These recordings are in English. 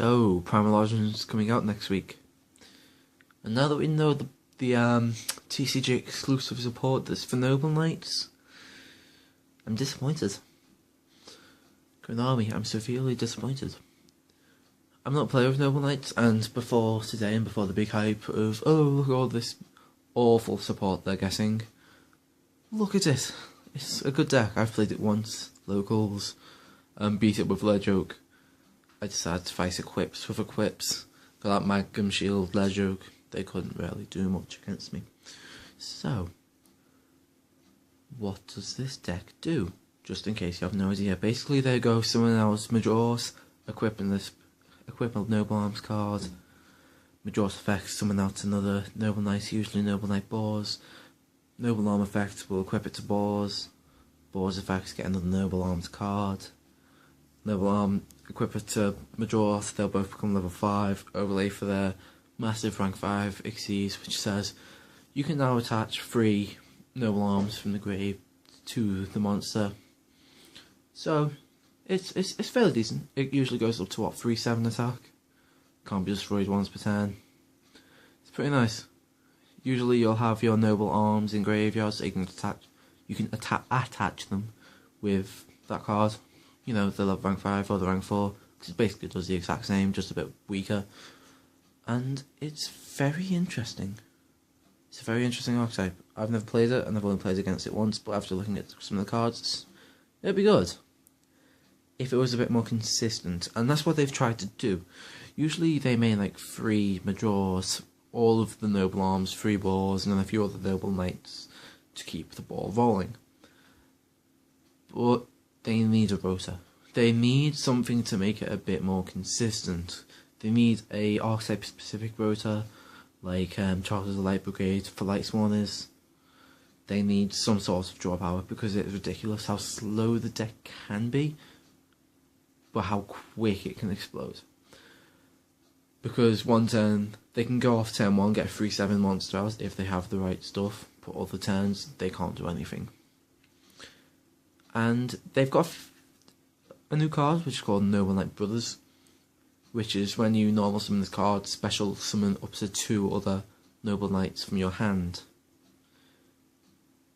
So, Primal Origins coming out next week. And now that we know the TCG exclusive support that's for Noble Knights, I'm disappointed. Konami, I'm severely disappointed. I'm not a player of Noble Knights, and before today and before the big hype of, oh, look at all this awful support they're getting, look at it. It's a good deck. I've played it once, locals, beat it with Ledjoke. I decided to fight Equips with Equips. Got that Magnum Shield, Ledjoke. They couldn't really do much against me. So, what does this deck do? Just in case you have no idea. Basically, there goes someone else, Majora's, equipping a Noble Arms card. Majora's effects, summon out another Noble Knight, usually Noble Knight Boars. Noble Arm effect will equip it to Boars. Boars effects get another Noble Arms card. Noble Arm, equip it to Majora's, they'll both become level 5. Overlay for their massive rank 5 Xyz, which says you can now attach 3 Noble Arms from the grave to the monster. So, it's fairly decent. It usually goes up to what, 3-7 attack? Can't be destroyed once per turn. It's pretty nice. Usually you'll have your Noble Arms in graveyards, so you can attach them with that card. You know, the rank 5 or the rank 4, because it basically does the exact same, just a bit weaker. And it's very interesting. It's a very interesting archetype. I've never played it, and I've only played against it once, but after looking at some of the cards, it'd be good if it was a bit more consistent. And that's what they've tried to do. Usually they main like 3 Majoras, all of the Noble Arms, 3 Boars, and then a few other Noble Knights to keep the ball rolling. But they need a rota. They need something to make it a bit more consistent. They need a archetype specific rota, like Charles of the Light Brigade for Light Spawners. They need some sort of draw power, because it's ridiculous how slow the deck can be, but how quick it can explode. Because one turn, they can go off turn 1, get a 3-7 monster out if they have the right stuff, but other turns, they can't do anything. And they've got a new card, which is called Noble Knight Brothers, which is when you normal summon this card, special summon up to 2 other Noble Knights from your hand.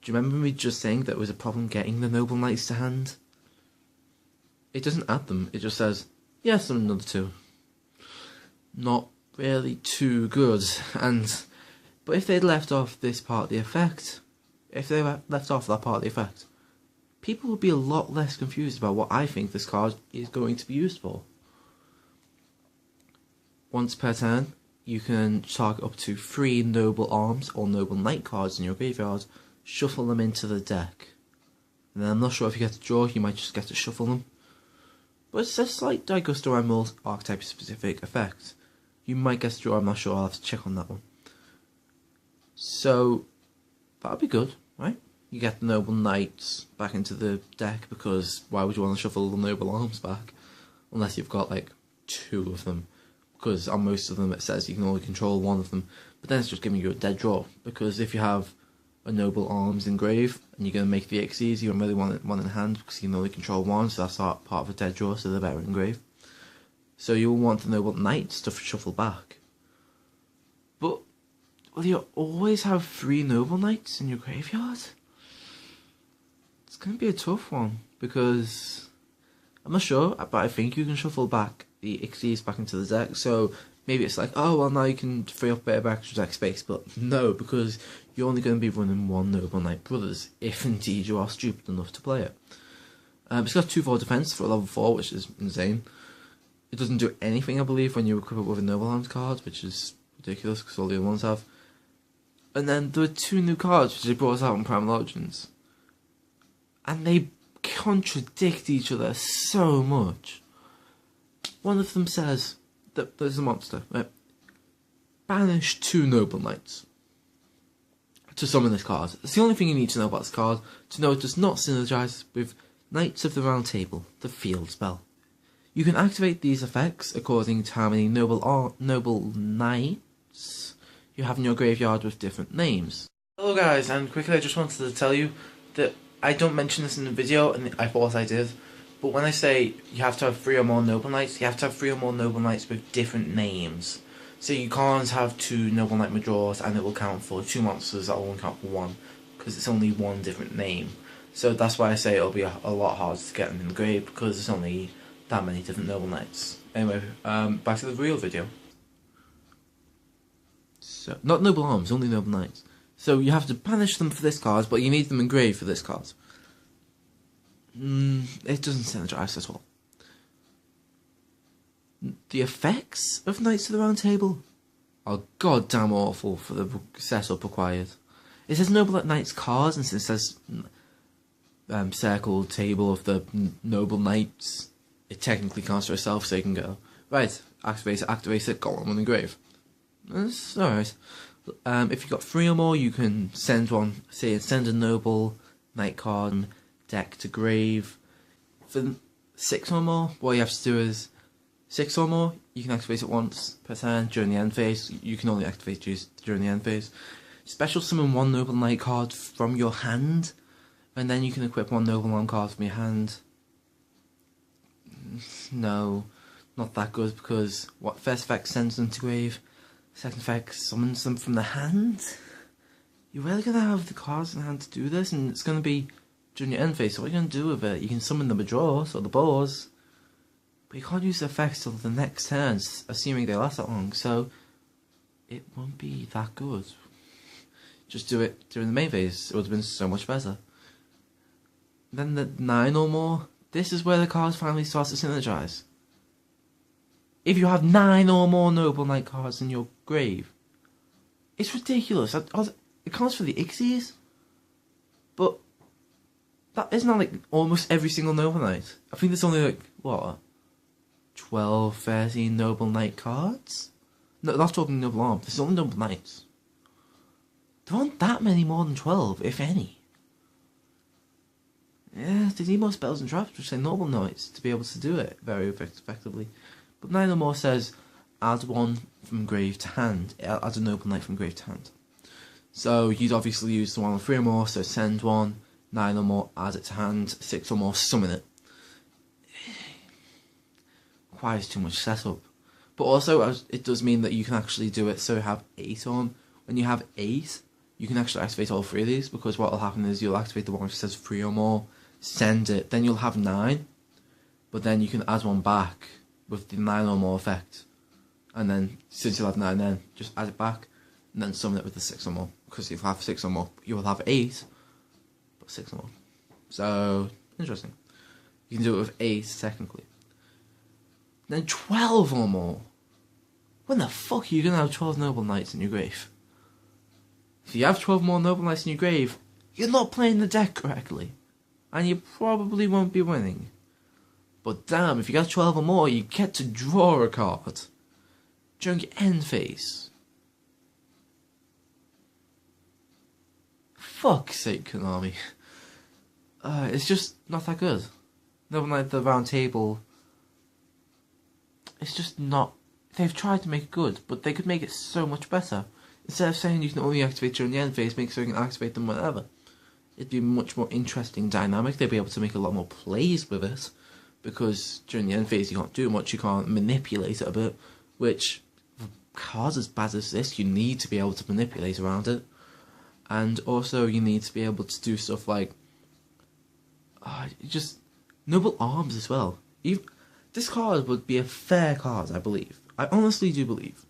Do you remember me just saying that it was a problem getting the Noble Knights to hand? It doesn't add them, it just says, yeah, summon another 2. Not really too good, but if they'd left off this part of the effect, people would be a lot less confused about what I think this card is going to be used for. Once per turn, you can target up to 3 Noble Arms or Noble Knight cards in your graveyard, shuffle them into the deck. And then I'm not sure if you get to draw, you might just get to shuffle them. But it's a slight Daigusto Emerald archetype specific effect. You might get to draw, I'm not sure, I'll have to check on that one. So, that'll be good, right? You get the Noble Knights back into the deck, because why would you want to shuffle the Noble Arms back? Unless you've got like 2 of them. Because on most of them it says you can only control 1 of them. But then it's just giving you a dead draw. Because if you have a Noble Arms engrave and you're going to make the Xyz, you don't really want one in hand because you can only control 1, so that's part of a dead draw, so they're better engrave. So you'll want the Noble Knights to shuffle back. But will you always have 3 Noble Knights in your graveyard? It's going to be a tough one, because I'm not sure, but I think you can shuffle back the Xyz back into the deck, so maybe it's like, oh well, now you can free up a bit of extra deck space, but no, because you're only going to be running 1 Noble Knight Brothers, if indeed you are stupid enough to play it. It's got 2-4 defense for level 4, which is insane. It doesn't do anything, I believe, when you equip it with a Noble Arms card, which is ridiculous, because all the other ones have. And then there are 2 new cards which they brought out in Primal Origins, and they contradict each other so much. One of them says that there's a monster, right? Banish 2 Noble Knights to summon this card. It's the only thing you need to know about this card, to know it does not synergize with Knights of the Round Table, the field spell. You can activate these effects according to how many Noble Knights you have in your graveyard with different names. Hello guys, and quickly I just wanted to tell you that I don't mention this in the video, and I thought I did, But when I say you have to have 3 or more Noble Knights, you have to have 3 or more Noble Knights with different names. So you can't have 2 Noble Knight Majors and it will count for 2 monsters that will only count for 1, because it's only 1 different name. So that's why I say it'll be a lot harder to get them in the grave, because there's only that many different Noble Knights. Anyway, back to the real video. So, not Noble Arms, only Noble Knights. So you have to banish them for this card, but you need them engraved for this card. It doesn't synergize at all. The effects of Knights of the Round Table are goddamn awful for the setup required. It says Noble Knights cards, and it says circle table of the Noble Knights. It technically counts for itself, so you can go, right, activate it, go on the grave. That's alright. If you've got 3 or more, you can send one, say send a Noble Knight card deck to grave. For 6 or more, what you have to do is 6 or more, you can activate it once per turn during the end phase. You can only activate during the end phase. Special summon 1 Noble Knight card from your hand, and then you can equip 1 Noble Arm card from your hand. No, not that good, because what first effect sends them to grave, second effect summons them from the hand. You're really gonna have the cards in hand to do this, and it's gonna be during your end phase. So what are you gonna do with it? You can summon the Majors or the Boars, but you can't use the effects till the next turn, assuming they last that long. So it won't be that good. Just do it during the main phase. It would have been so much better. Then the 9 or more. This is where the cards finally start to synergize. If you have 9 or more Noble Knight cards in your grave, it's ridiculous. It counts for the Ixies, but that isn't that like almost every single Noble Knight. I think there's only like, what, 12, 13 Noble Knight cards? No, not talking Noble Arm. There's only Noble Knights. There aren't that many more than 12, if any. Yeah, they need more spells and traps, which say Noble Knights, to be able to do it very effectively. But 9 or more says add 1 from grave to hand, add a Noble Knight from grave to hand. So you'd obviously use the one on 3 or more, so send 1, 9 or more, add it to hand, 6 or more, summon it. Requires too much setup. But also, it does mean that you can actually do it so you have 8 on. When you have 8, you can actually activate all 3 of these, because what will happen is you'll activate the one which says 3 or more, send it, then you'll have 9, but then you can add 1 back with the 9 or more effect, and then since you'll have 9 then, just add it back, and then summon it with the 6 or more, because you'll have 6 or more, you will have 8, but 6 or more. So, interesting. You can do it with 8, technically. Then 12 or more. When the fuck are you going to have 12 Noble Knights in your grave? If you have 12 more Noble Knights in your grave, you're not playing the deck correctly, and you probably won't be winning. But damn, if you got 12 or more, you get to draw a card during your end phase. Fuck's sake, Konami. It's just not that good. Noble Knight the Round Table, it's just not. They've tried to make it good, but they could make it so much better. Instead of saying you can only activate during the end phase, make sure you can activate them whenever. It'd be a much more interesting dynamic. They'd be able to make a lot more plays with it, because during the end phase you can't do much, you can't manipulate it a bit, which, for cards as bad as this, you need to be able to manipulate around it. And also you need to be able to do stuff like, just Noble Arms as well. This card would be a fair card, I believe. I honestly do believe,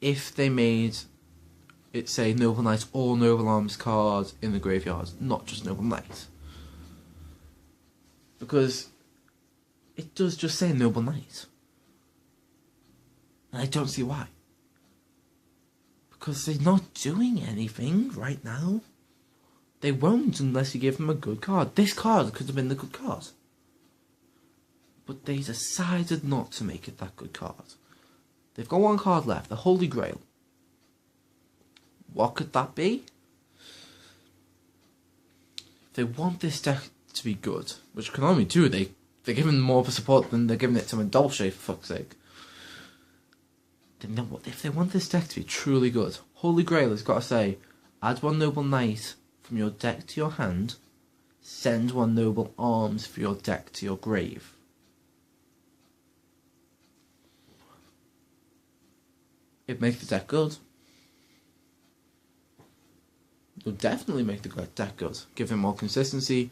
if they made it say Noble Knight or Noble Arms card in the graveyard, not just Noble Knight. Because it does just say Noble Knight. And I don't see why. Because they're not doing anything right now. They won't unless you give them a good card. This card could have been the good card. But they decided not to make it that good card. They've got 1 card left, the Holy Grail. What could that be? If they want this deck to be good, which Konami do, they're giving more support than they're giving it to Dolce, for fuck's sake. If they want this deck to be truly good, Holy Grail has got to say, add 1 Noble Knight from your deck to your hand, send one Noble Arms for your deck to your grave. It makes the deck good. It'll definitely make the deck good. Give it more consistency,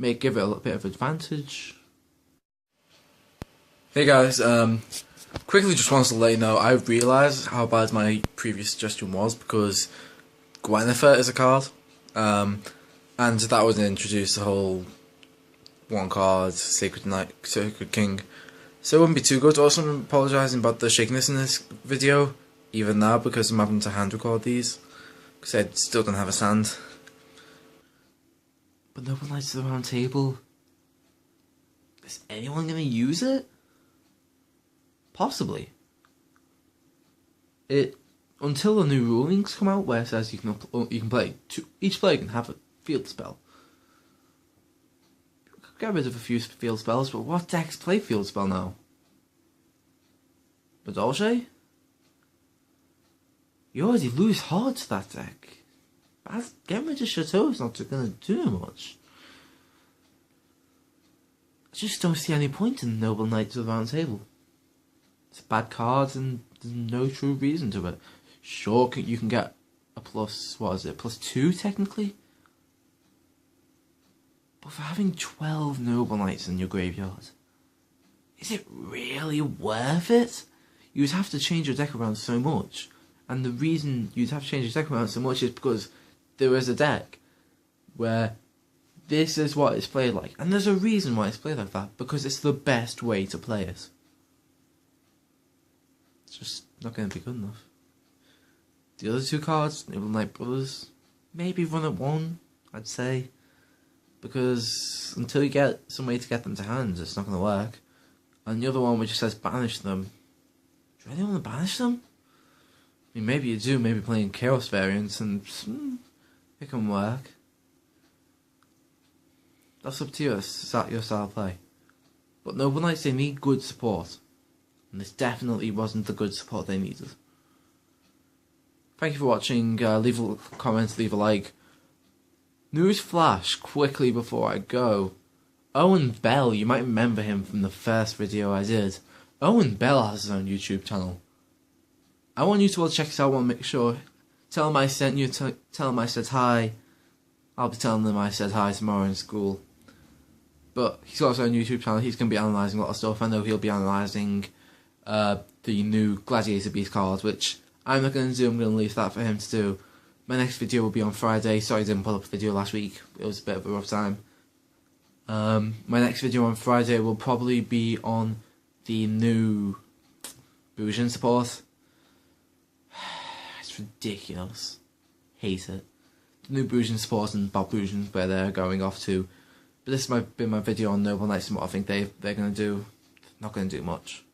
give it a little bit of advantage. Hey guys, quickly just wanted to let you know, I realised how bad my previous suggestion was because Gwyneth is a card, and that would introduce the whole one card, Sacred King, so it wouldn't be too good. Also, I'm apologising about the shakiness in this video, even now, because I'm having to hand record these, because I still don't have a stand. But Noble Knights of the Round Table, is anyone going to use it? Possibly. Until the new rulings come out where it says you can play each player can have a field spell. Get rid of a few field spells, but what decks play field spell now? But Dolce? You already lose hard to that deck. Getting rid of Chateau is not going to do much. I just don't see any point in Noble Knights of the Round Table. It's a bad card and there's no true reason to it. Sure, you can get a +2 technically? But for having 12 Noble Knights in your graveyard, is it really worth it? You'd have to change your deck around so much. And the reason you'd have to change your deck around so much is because there is a deck where this is what it's played like. And there's a reason why it's played like that, because it's the best way to play it. It's just not going to be good enough. The other two cards, Noble Knight Brothers, maybe run at 1, I'd say. Because until you get some way to get them to hand, it's not going to work. And the other one which says banish them. Do you really want to banish them? I mean, maybe you do, maybe playing Chaos variants and it can work. That's up to you, it's your style of play. But Noble Knights, they need good support. And this definitely wasn't the good support they needed. Thank you for watching, leave a comment, leave a like. News flash, quickly before I go. Owen Bell, you might remember him from the first video I did. Owen Bell has his own YouTube channel. I want you to all check it out, make sure. Tell him I sent you, tell him I said hi. I'll be telling them I said hi tomorrow in school. But he's got his own YouTube channel, he's going to be analysing a lot of stuff. I know he'll be analysing the new Gladiator Beast card, which I'm not going to do, I'm going to leave that for him to do. My next video will be on Friday. Sorry I didn't put up a video last week, it was a bit of a rough time. My next video on Friday will probably be on the new Bougeon support. It's ridiculous. Hate it. The new Bougeon support and Bob Bougeon, where they're going off to. But this might be my video on Noble Knights and what I think they're going to do. Not going to do much.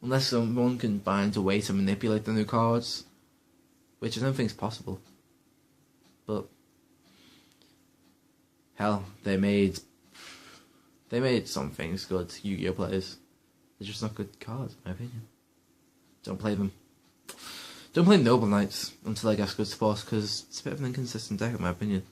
Unless someone can find a way to manipulate the new cards. Which I don't think is possible. But hell, they made some things good, Yu-Gi-Oh players. They're just not good cards, in my opinion. Don't play them. Don't play Noble Knights until I get good support, because it's a bit of an inconsistent deck, in my opinion.